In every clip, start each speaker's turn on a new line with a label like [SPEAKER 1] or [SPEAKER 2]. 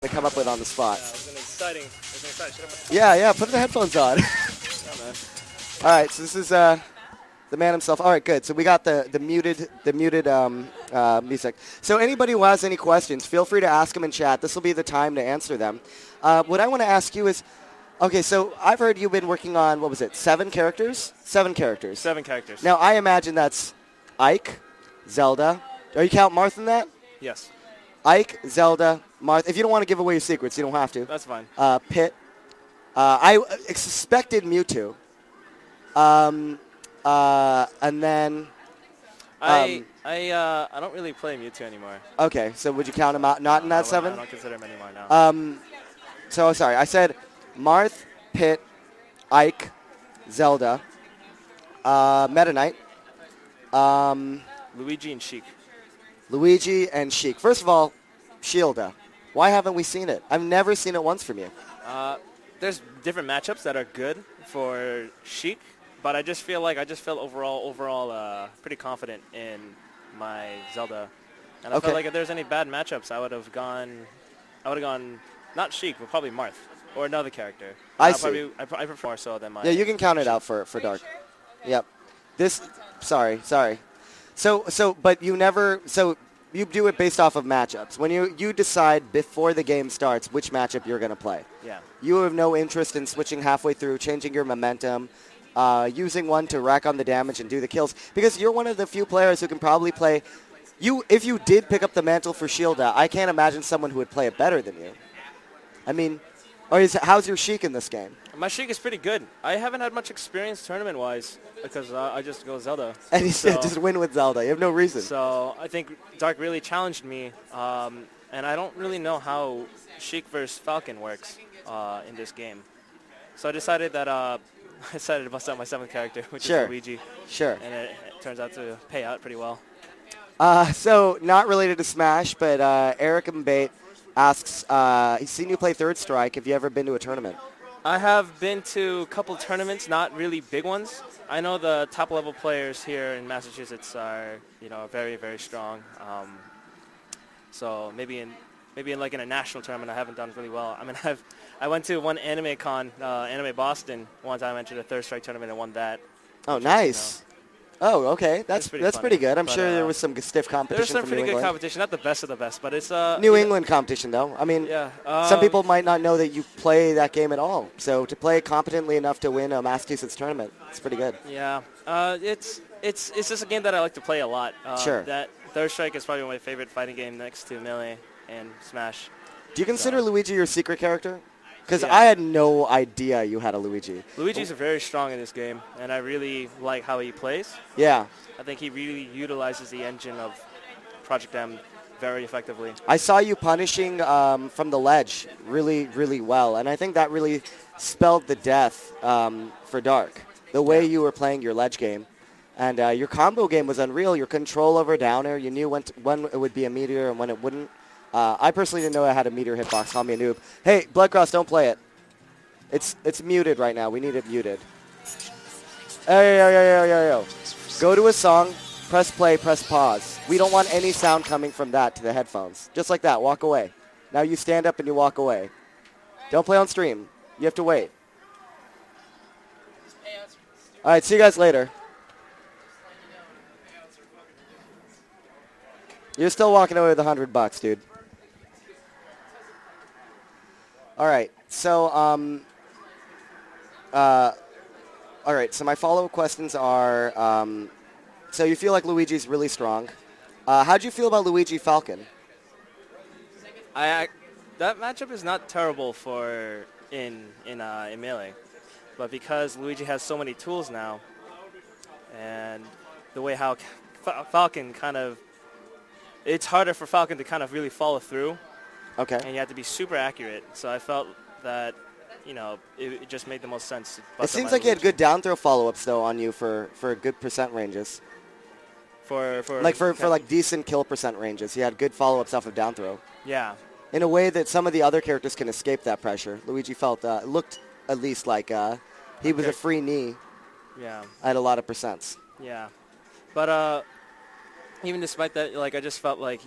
[SPEAKER 1] to come up with on the spot.
[SPEAKER 2] Yeah, it was an exciting.
[SPEAKER 1] Yeah, put the headphones on.
[SPEAKER 2] Yeah, man.
[SPEAKER 1] All right, so this is the man himself. All right, good. So we got the muted music. So anybody who has any questions, feel free to ask them in chat. This will be the time to answer them. What I want to ask you is, okay, so I've heard you've been working on, what was it, 7 characters? 7 characters.
[SPEAKER 2] 7 characters.
[SPEAKER 1] Now, I imagine that's Ike, Zelda. Are you count Marth in that?
[SPEAKER 2] Yes.
[SPEAKER 1] Ike, Zelda, Marth. If you don't want to give away your secrets, you don't have to.
[SPEAKER 2] That's fine.
[SPEAKER 1] Pit. I suspected Mewtwo. And then...
[SPEAKER 2] I don't really play Mewtwo anymore.
[SPEAKER 1] Okay, so would you count him out? Not in that 7?
[SPEAKER 2] I don't consider him anymore now.
[SPEAKER 1] So, sorry. I said Marth, Pit, Ike, Zelda, Meta Knight,
[SPEAKER 2] Luigi and Sheik.
[SPEAKER 1] Luigi, and Sheik. First of all, Shielda. Why haven't we seen it? I've never seen it once from you.
[SPEAKER 2] There's different matchups that are good for Sheik, but I just feel overall pretty confident in my Zelda. And I felt like if there's any bad matchups, I would have gone not Sheik, but probably Marth or another character.
[SPEAKER 1] I see.
[SPEAKER 2] I prefer more so than my.
[SPEAKER 1] Yeah, you can count it out for Dark. Yep. Sorry. But you never, you do it based off of matchups. When you decide before the game starts which matchup you're going to play.
[SPEAKER 2] Yeah.
[SPEAKER 1] You have no interest in switching halfway through, changing your momentum, using one to rack on the damage and do the kills, because you're one of the few players who can probably play. If you did pick up the mantle for Shielda, I can't imagine someone who would play it better than you. I mean, how's your Sheik in this game?
[SPEAKER 2] My Sheik is pretty good. I haven't had much experience tournament-wise because I just go Zelda.
[SPEAKER 1] And he said just win with Zelda. You have no reason.
[SPEAKER 2] So I think Dark really challenged me, and I don't really know how Sheik versus Falcon works in this game. So I decided that I decided to bust out my 7th character, which is Luigi.
[SPEAKER 1] Sure.
[SPEAKER 2] And it turns out to pay out pretty well.
[SPEAKER 1] So not related to Smash, but Eric Mbate asks, he's seen you play Third Strike. Have you ever been to a tournament?
[SPEAKER 2] I have been to a couple tournaments, not really big ones. I know the top level players here in Massachusetts are, very, very strong. So maybe in a national tournament, I haven't done really well. I mean, I went to one anime con, Anime Boston. One time I entered a Third Strike tournament and won that.
[SPEAKER 1] Oh, nice. Oh, okay. That's pretty good. I'm sure there was some stiff competition
[SPEAKER 2] There's some
[SPEAKER 1] from
[SPEAKER 2] pretty
[SPEAKER 1] New
[SPEAKER 2] good
[SPEAKER 1] England.
[SPEAKER 2] competition. Not the best of the best, but it's
[SPEAKER 1] New England competition, though. I mean, some people might not know that you play that game at all. So to play competently enough to win a Massachusetts tournament, it's pretty good.
[SPEAKER 2] Yeah. It's just a game that I like to play a lot.
[SPEAKER 1] Sure.
[SPEAKER 2] That Third Strike is probably my favorite fighting game next to Melee and Smash.
[SPEAKER 1] Do you consider Luigi your secret character? Because I had no idea you had a Luigi.
[SPEAKER 2] Luigi's very strong in this game, and I really like how he plays.
[SPEAKER 1] Yeah.
[SPEAKER 2] I think he really utilizes the engine of Project M very effectively.
[SPEAKER 1] I saw you punishing from the ledge really, really well, and I think that really spelled the death for Dark, the way you were playing your ledge game. And your combo game was unreal. Your control over down air, you knew when it would be a meteor and when it wouldn't. I personally didn't know I had a meteor hitbox. Call me a noob. Hey, Bloodcross, don't play it. It's muted right now. We need it muted. Yo. Go to a song, press play, press pause. We don't want any sound coming from that to the headphones. Just like that. Walk away. Now you stand up and you walk away. Don't play on stream. You have to wait. All right, see you guys later. You're still walking away with $100, dude. All right, so all right, so my follow-up questions are, so you feel like Luigi's really strong. How'd you feel about Luigi Falcon?
[SPEAKER 2] That matchup is not terrible for in Melee, but because Luigi has so many tools now, and the way how Falcon kind of, it's harder for Falcon to kind of really follow through.
[SPEAKER 1] Okay.
[SPEAKER 2] And you have to be super accurate. So I felt that, it just made the most sense.
[SPEAKER 1] It seems like you had good down throw follow-ups, though, on you for good percent ranges.
[SPEAKER 2] For
[SPEAKER 1] decent kill percent ranges. He had good follow-ups off of down throw.
[SPEAKER 2] Yeah.
[SPEAKER 1] In a way that some of the other characters can escape that pressure. Luigi looked at least like he was a free knee.
[SPEAKER 2] Yeah.
[SPEAKER 1] At a lot of percents.
[SPEAKER 2] Yeah. But even despite that, I just felt like,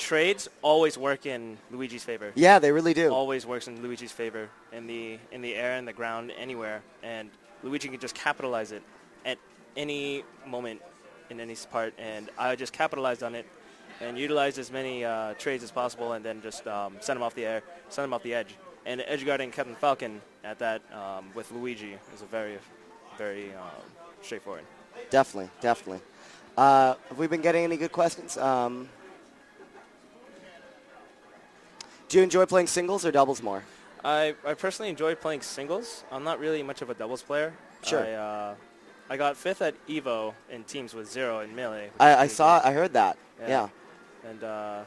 [SPEAKER 2] trades always work in Luigi's favor.
[SPEAKER 1] Yeah, they really do.
[SPEAKER 2] Always works in Luigi's favor in the air, in the ground, anywhere, and Luigi can just capitalize it at any moment in any part, and I just capitalized on it and utilized as many trades as possible, and then just send him off the edge. And edge guarding Captain Falcon at that with Luigi is a very, very straightforward.
[SPEAKER 1] Definitely. Have we been getting any good questions? Do you enjoy playing singles or doubles more?
[SPEAKER 2] I personally enjoy playing singles. I'm not really much of a doubles player.
[SPEAKER 1] Sure.
[SPEAKER 2] I got 5th at EVO in teams with 0 in Melee.
[SPEAKER 1] I heard that. Yeah.
[SPEAKER 2] And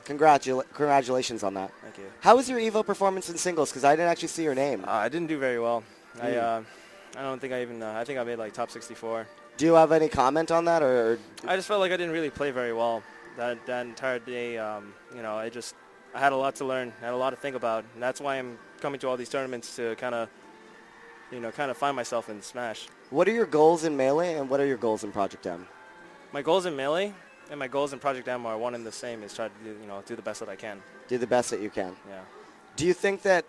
[SPEAKER 1] congratulations on that.
[SPEAKER 2] Thank you.
[SPEAKER 1] How was your EVO performance in singles? Because I didn't actually see your name.
[SPEAKER 2] I didn't do very well. I don't think I even. I think I made like top 64.
[SPEAKER 1] Do you have any comment on that, or?
[SPEAKER 2] I just felt like I didn't really play very well that entire day. I had a lot to learn, had a lot to think about, and that's why I'm coming to all these tournaments to kind of find myself in Smash.
[SPEAKER 1] What are your goals in Melee, and what are your goals in Project M?
[SPEAKER 2] My goals in Melee and my goals in Project M are one and the same. Is try to do the best that I can.
[SPEAKER 1] Do the best that you can.
[SPEAKER 2] Yeah.
[SPEAKER 1] Do you think that?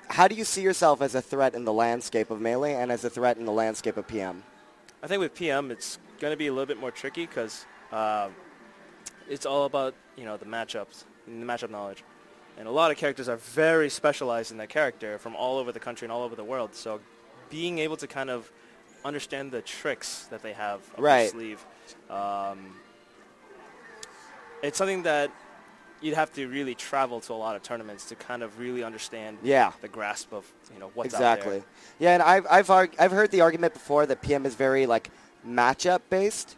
[SPEAKER 1] How do you see yourself as a threat in the landscape of Melee and as a threat in the landscape of PM?
[SPEAKER 2] I think with PM it's going to be a little bit more tricky because it's all about the matchups and the matchup knowledge, and a lot of characters are very specialized in their character from all over the country and all over the world. So being able to kind of understand the tricks that they have up their sleeve, it's something that you'd have to really travel to a lot of tournaments to kind of really understand the grasp of what's out there.
[SPEAKER 1] Yeah, and I've heard the argument before that PM is very like matchup based.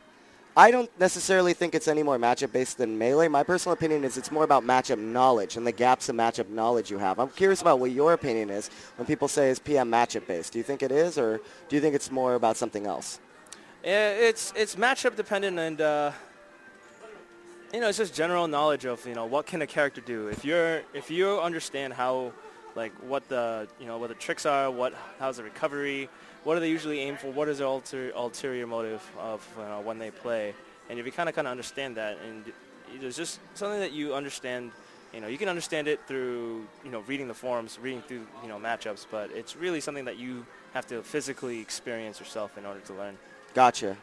[SPEAKER 1] I don't necessarily think it's any more matchup based than Melee. My personal opinion is it's more about matchup knowledge and the gaps of matchup knowledge you have. I'm curious about what your opinion is when people say is PM matchup based. Do you think it is, or do you think it's more about something else?
[SPEAKER 2] It's matchup dependent, and it's just general knowledge of what can a character do. If you understand how, like, what the tricks are, how's the recovery, what do they usually aim for, what is their ulterior motive of when they play, and if you kind of understand that, and it's just something that you understand, you can understand it through reading the forums, reading through matchups, but it's really something that you have to physically experience yourself in order to learn. Gotcha.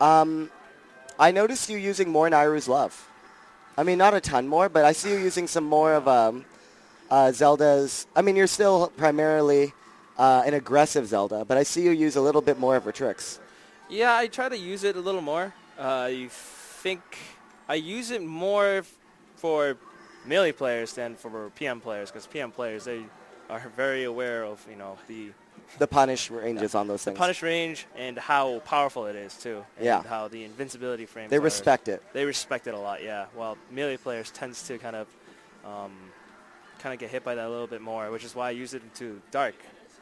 [SPEAKER 1] I noticed you using more Nairu's Love. I mean, not a ton more, but I see you using some more of Zelda's. I mean, you're still primarily an aggressive Zelda, but I see you use a little bit more of her tricks.
[SPEAKER 2] Yeah, I try to use it a little more. I think I use it more for Melee players than for PM players, because PM players, they are very aware of
[SPEAKER 1] the punish ranges on those things.
[SPEAKER 2] The punish range and how powerful it is, too. And how the invincibility frames
[SPEAKER 1] They respect it.
[SPEAKER 2] They respect it a lot, yeah. While Melee players tends to kind of get hit by that a little bit more, which is why I use it into Dark.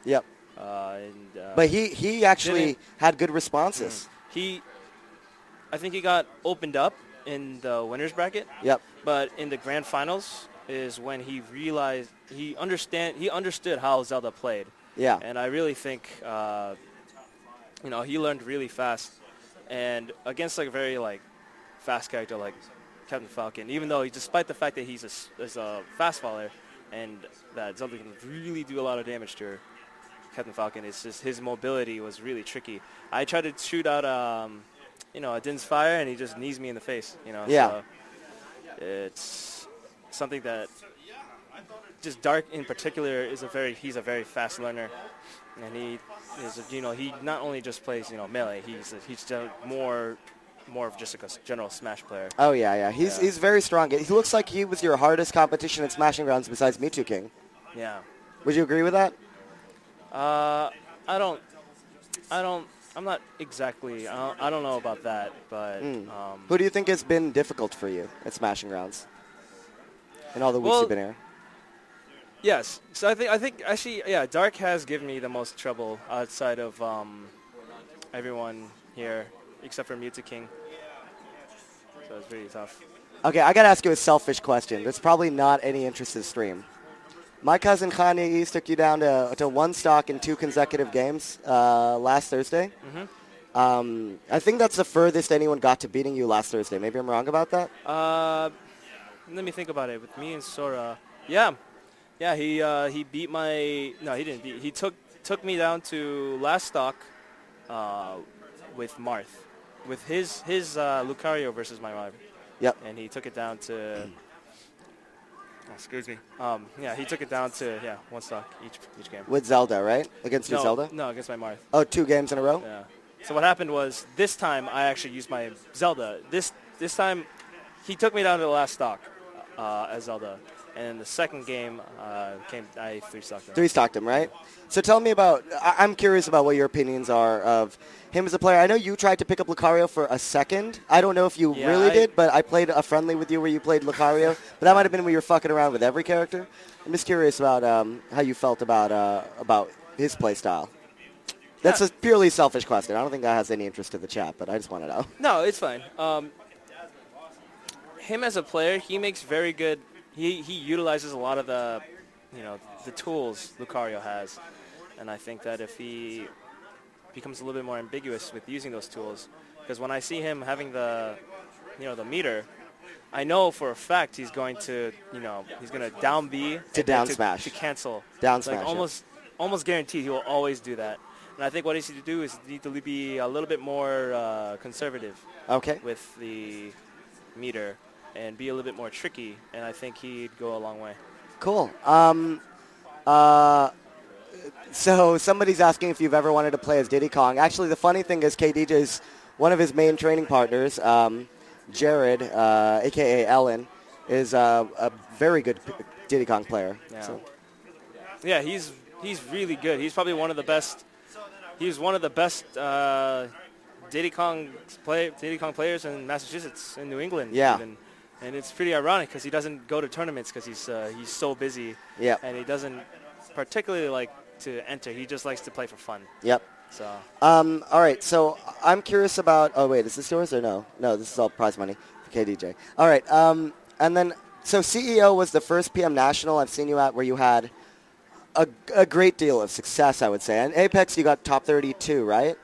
[SPEAKER 1] Yep. But he actually had good responses.
[SPEAKER 2] I think he got opened up in the winner's bracket.
[SPEAKER 1] Yep.
[SPEAKER 2] But in the grand finals is when he realized he understood how Zelda played.
[SPEAKER 1] Yeah.
[SPEAKER 2] And I really think, he learned really fast. And against a very fast character like Captain Falcon, even though despite the fact that he's a fast faller and that Zelda can really do a lot of damage to her, Captain Falcon, it's just his mobility was really tricky. I tried to shoot out, a Din's Fire, and he just knees me in the face.
[SPEAKER 1] Yeah.
[SPEAKER 2] So it's something that. Just Dark in particular he's a very fast learner, and he not only just plays Melee, he's more of just a general Smash player.
[SPEAKER 1] Oh yeah. He's very strong. He looks like he was your hardest competition in Smashing Grounds besides Mewtwo King.
[SPEAKER 2] Yeah.
[SPEAKER 1] Would you agree with that?
[SPEAKER 2] I'm not exactly. I don't know about that, but.
[SPEAKER 1] Who do you think has been difficult for you at Smashing Grounds in all the weeks you've been here?
[SPEAKER 2] Yes. So I think actually, yeah, Dark has given me the most trouble outside of everyone here, except for Mewtwo King. So it's really tough.
[SPEAKER 1] Okay, I got to ask you a selfish question. There's probably not any interest to stream. My cousin Kanye East took you down to one stock in 2 consecutive games last Thursday.
[SPEAKER 2] Mm-hmm.
[SPEAKER 1] I think that's the furthest anyone got to beating you last Thursday. Maybe I'm wrong about that?
[SPEAKER 2] let me think about it. With me and Sora, yeah. He beat my. No, he didn't beat. He took me down to last stock with Marth, with his Lucario versus my rival.
[SPEAKER 1] Yep.
[SPEAKER 2] And he took it down to. Oh, excuse me. He took it down to one stock each game.
[SPEAKER 1] With Zelda, right? Against your Zelda?
[SPEAKER 2] No, against my Marth.
[SPEAKER 1] Oh, 2 games in a row?
[SPEAKER 2] Yeah. So what happened was this time I actually used my Zelda. This time he took me down to the last stock as Zelda. And in the second game, I 3-stocked him.
[SPEAKER 1] 3-stocked him, right? So tell me about, I'm curious about what your opinions are of him as a player. I know you tried to pick up Lucario for a second. I don't know if you really did, but I played a friendly with you where you played Lucario. But that might have been when you were fucking around with every character. I'm just curious about how you felt about his play style. That's a purely selfish question. I don't think that has any interest to the chat, but I just want to know.
[SPEAKER 2] No, it's fine. Him as a player, he makes very good. He utilizes a lot of the tools Lucario has, and I think that if he becomes a little bit more ambiguous with using those tools, because when I see him having the meter, I know for a fact he's going to down B
[SPEAKER 1] to down smash
[SPEAKER 2] to cancel
[SPEAKER 1] down smash.
[SPEAKER 2] Almost guaranteed he will always do that. And I think what he needs to do is need to be a little bit more conservative.
[SPEAKER 1] Okay.
[SPEAKER 2] With the meter. And be a little bit more tricky, and I think he'd go a long way.
[SPEAKER 1] Cool. So somebody's asking if you've ever wanted to play as Diddy Kong. Actually, the funny thing is KDJ's one of his main training partners, Jared, a.k.a. Ellen, is a very good Diddy Kong player.
[SPEAKER 2] Yeah.
[SPEAKER 1] So.
[SPEAKER 2] Yeah, he's really good. He's probably one of the best. He's one of the best Diddy Kong players in Massachusetts, in New England.
[SPEAKER 1] Yeah.
[SPEAKER 2] Even. And it's pretty ironic because he doesn't go to tournaments because he's so busy.
[SPEAKER 1] Yep.
[SPEAKER 2] And he doesn't particularly like to enter. He just likes to play for fun.
[SPEAKER 1] Yep.
[SPEAKER 2] So.
[SPEAKER 1] All right. So I'm curious about. Oh wait, is this yours or no? No, this is all prize money for KDJ. All right. And then so CEO was the first PM National I've seen you at where you had a great deal of success, I would say. And Apex, you got top 32, right?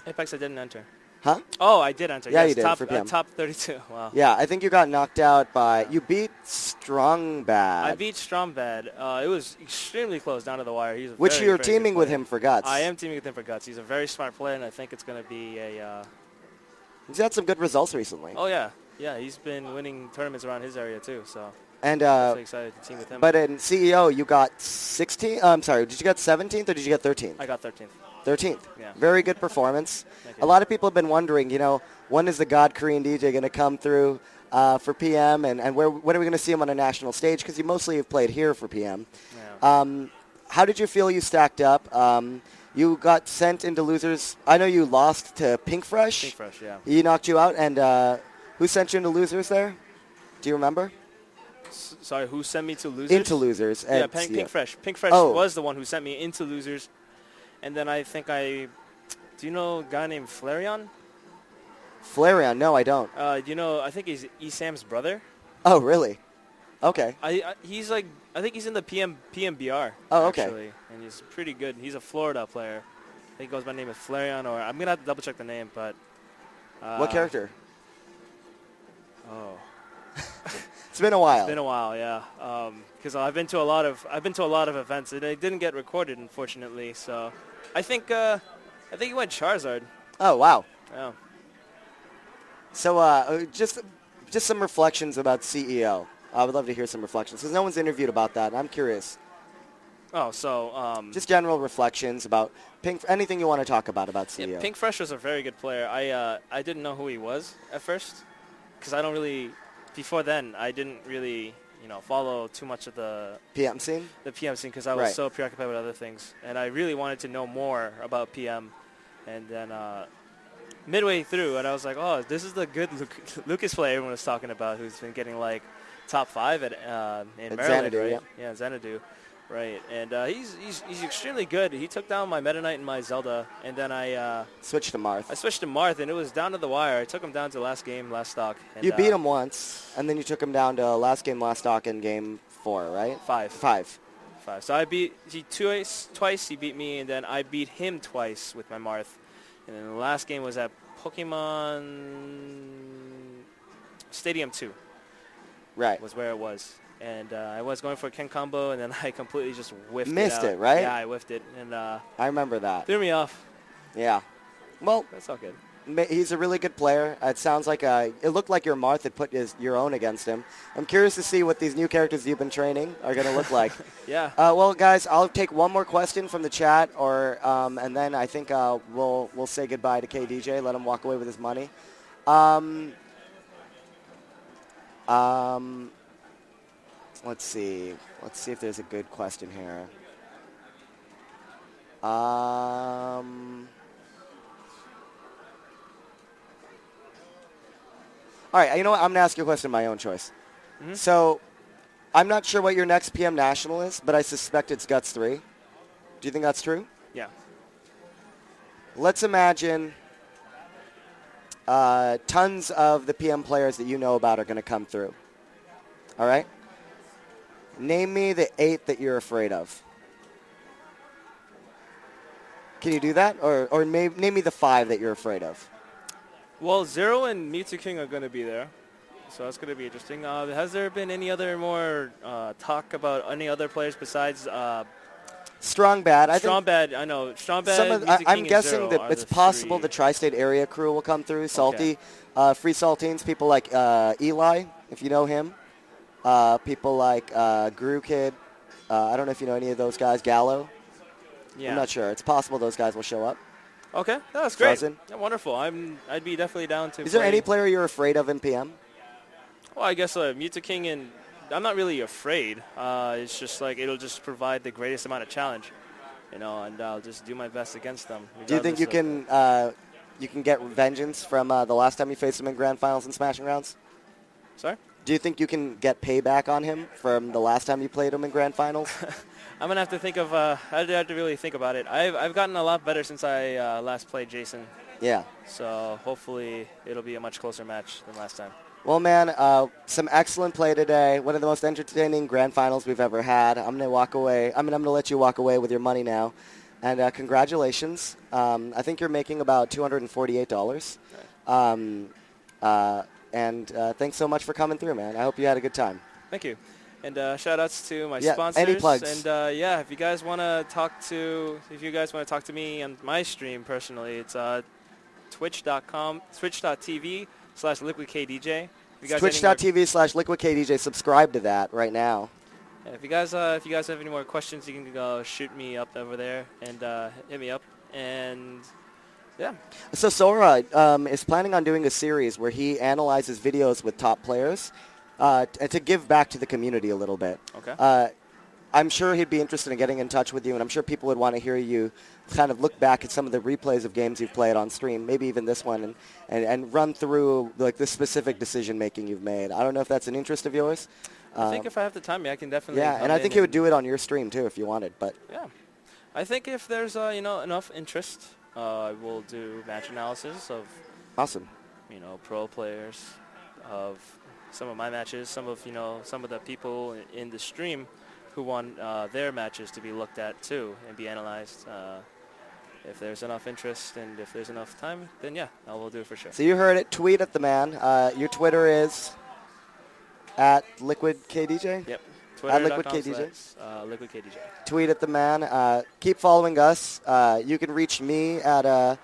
[SPEAKER 2] Apex, I didn't enter.
[SPEAKER 1] Huh?
[SPEAKER 2] Oh, I did enter.
[SPEAKER 1] Yeah,
[SPEAKER 2] yes,
[SPEAKER 1] you did.
[SPEAKER 2] Top,
[SPEAKER 1] for PM.
[SPEAKER 2] Top 32. Wow.
[SPEAKER 1] Yeah, I think you got knocked out by. You beat Strongbad.
[SPEAKER 2] I beat Strombad. It was extremely close down to the wire. He's
[SPEAKER 1] Which you're teaming with him for Guts.
[SPEAKER 2] I am teaming with him for Guts. He's a very smart player, and I think it's going to be a.
[SPEAKER 1] He's had some good results recently.
[SPEAKER 2] Oh yeah, he's been winning tournaments around his area too. So.
[SPEAKER 1] And
[SPEAKER 2] I'm really excited to team with him.
[SPEAKER 1] But in CEO, you got 16th. I'm sorry, did you get 17th or did you get 13th?
[SPEAKER 2] I got 13th.
[SPEAKER 1] 13th.
[SPEAKER 2] Yeah.
[SPEAKER 1] Very good performance. A lot of people have been wondering, when is the God Korean DJ going to come through for PM, and when are we going to see him on a national stage? Because you mostly have played here for PM.
[SPEAKER 2] Yeah.
[SPEAKER 1] How did you feel you stacked up? You got sent into losers. I know you lost to Pink Fresh.
[SPEAKER 2] Pink Fresh, yeah.
[SPEAKER 1] He knocked you out. And who sent you into losers there? Do you remember?
[SPEAKER 2] Sorry, who sent me to losers?
[SPEAKER 1] Into losers.
[SPEAKER 2] Yeah, Pink Fresh. Pink Fresh was the one who sent me into losers. And then I think do you know a guy named Flareon?
[SPEAKER 1] Flareon? No, I don't.
[SPEAKER 2] I think he's Esam's brother.
[SPEAKER 1] Oh, really? Okay.
[SPEAKER 2] He's I think he's in the PMBR.
[SPEAKER 1] Oh, okay.
[SPEAKER 2] Actually, and he's pretty good. He's a Florida player. I think he goes by the name of Flareon, or I'm gonna have to double check the name, but.
[SPEAKER 1] What character?
[SPEAKER 2] Oh.
[SPEAKER 1] It's been a while.
[SPEAKER 2] It's been a while, yeah. Because I've been to a lot of events. They didn't get recorded, unfortunately. So, I think he went Charizard.
[SPEAKER 1] Oh, wow.
[SPEAKER 2] Yeah.
[SPEAKER 1] So just some reflections about CEO. I would love to hear some reflections because no one's interviewed about that. I'm curious.
[SPEAKER 2] Oh, so
[SPEAKER 1] just general reflections about Pink. Anything you want to talk about CEO?
[SPEAKER 2] Yeah, Pink Fresh was a very good player. I didn't know who he was at first because I don't really. Before then, I didn't really follow too much of the
[SPEAKER 1] PM scene.
[SPEAKER 2] The PM scene because I was so preoccupied with other things, and I really wanted to know more about PM. And then midway through, and I was like, oh, this is the good Lucas player everyone was talking about, who's been getting like top 5 in Maryland,
[SPEAKER 1] Xanadu,
[SPEAKER 2] right? Yeah, Xanadu, right? And he's extremely good. He took down my Meta Knight and my Zelda, and then I
[SPEAKER 1] switched to Marth.
[SPEAKER 2] I switched to Marth, and it was down to the wire. I took him down to last stock. And,
[SPEAKER 1] you beat him once, and then you took him down to last stock in game 4, right?
[SPEAKER 2] 5. So I beat he twice. He beat me, and then I beat him twice with my Marth. And then the last game was at Pokemon Stadium 2.
[SPEAKER 1] Right.
[SPEAKER 2] was where it was. And I was going for a Ken combo, and then I completely just whiffed
[SPEAKER 1] Missed
[SPEAKER 2] it out.
[SPEAKER 1] it, right?
[SPEAKER 2] Yeah, I whiffed it, and
[SPEAKER 1] I remember that.
[SPEAKER 2] threw me off.
[SPEAKER 1] Yeah. Well,
[SPEAKER 2] That's all good.
[SPEAKER 1] he's a really good player. It sounds like it looked like your Marth had put your own against him. I'm curious to see what these new characters you've been training are going to look like.
[SPEAKER 2] Yeah.
[SPEAKER 1] Well, guys, I'll take one more question from the chat, and then I think we'll say goodbye to KDJ. Let him walk away with his money. Let's see. Let's see if there's a good question here. All right, you know what? I'm going to ask you a question of my own choice.
[SPEAKER 2] Mm-hmm.
[SPEAKER 1] So, I'm not sure what your next PM National is, but I suspect it's Guts 3. Do you think that's true?
[SPEAKER 2] Yeah.
[SPEAKER 1] Let's imagine tons of the PM players that you know about are going to come through. All right? Name me the 8 that you're afraid of. Can you do that? Or name me the 5 that you're afraid of.
[SPEAKER 2] Well, Zero and Mewtwo King are going to be there, so that's going to be interesting. Has there been any other more talk about any other players besides
[SPEAKER 1] Strong Bad?
[SPEAKER 2] Strong Bad? I know Strong Bad.
[SPEAKER 1] I'm guessing that it's possible the Tri-State area crew will come through. Salty, Free Saltines, people like Eli, if you know him. People like Guru Kid. I don't know if you know any of those guys. Gallo.
[SPEAKER 2] Yeah.
[SPEAKER 1] I'm not sure. It's possible those guys will show up.
[SPEAKER 2] Okay, that's great.
[SPEAKER 1] Frozen.
[SPEAKER 2] Yeah, wonderful. I'd be definitely down to.
[SPEAKER 1] Is there any player you're afraid of in PM?
[SPEAKER 2] Well, I guess Mewtwo King, and I'm not really afraid. It's just like it'll just provide the greatest amount of challenge, and I'll just do my best against them.
[SPEAKER 1] Do you think you can get vengeance from the last time you faced him in Grand Finals and Smashing Rounds?
[SPEAKER 2] Sorry?
[SPEAKER 1] Do you think you can get payback on him from the last time you played him in Grand Finals?
[SPEAKER 2] I'm gonna have to think of. I'd have to really think about it. I've gotten a lot better since I last played Jason.
[SPEAKER 1] Yeah.
[SPEAKER 2] So hopefully it'll be a much closer match than last time.
[SPEAKER 1] Well, man, some excellent play today. One of the most entertaining Grand Finals we've ever had. I'm gonna walk away. I'm gonna let you walk away with your money now, and congratulations. I think you're making about $248. And thanks so much for coming through, man. I hope you had a good time.
[SPEAKER 2] Thank you. And shout-outs to my sponsors.
[SPEAKER 1] Any plugs?
[SPEAKER 2] And if you guys want to talk to me on my stream personally, it's twitch.tv/liquidkdj.
[SPEAKER 1] Twitch.tv/liquidkdj. Subscribe to that right now.
[SPEAKER 2] Yeah, if you guys have any more questions, you can go shoot me up over there and hit me up. And yeah.
[SPEAKER 1] So Sora is planning on doing a series where he analyzes videos with top players. To give back to the community a little bit.
[SPEAKER 2] Okay.
[SPEAKER 1] I'm sure he'd be interested in getting in touch with you, and I'm sure people would want to hear you kind of look back at some of the replays of games you've played on stream, maybe even this one, and run through like the specific decision-making you've made. I don't know if that's an interest of yours.
[SPEAKER 2] I think if I have the time, I can definitely.
[SPEAKER 1] Yeah, and I think he would do it on your stream too if you wanted. But
[SPEAKER 2] yeah, I think if there's enough interest, I will do match analysis of.
[SPEAKER 1] Awesome.
[SPEAKER 2] Pro players of some of my matches, some of the people in the stream who want their matches to be looked at too and be analyzed. If there's enough interest and if there's enough time, then yeah, I will do it for sure.
[SPEAKER 1] So you heard it. Tweet at the man. Your Twitter is at LiquidKDJ?
[SPEAKER 2] Yep.
[SPEAKER 1] At LiquidKDJ?
[SPEAKER 2] LiquidKDJ.
[SPEAKER 1] Tweet at the man. Keep following us. You can reach me at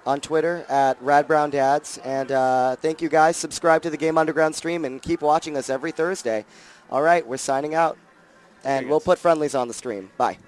[SPEAKER 1] on Twitter at RadBrownDads. And thank you, guys. Subscribe to the Game Underground stream and keep watching us every Thursday. All right, we're signing out. And we'll put friendlies on the stream. Bye.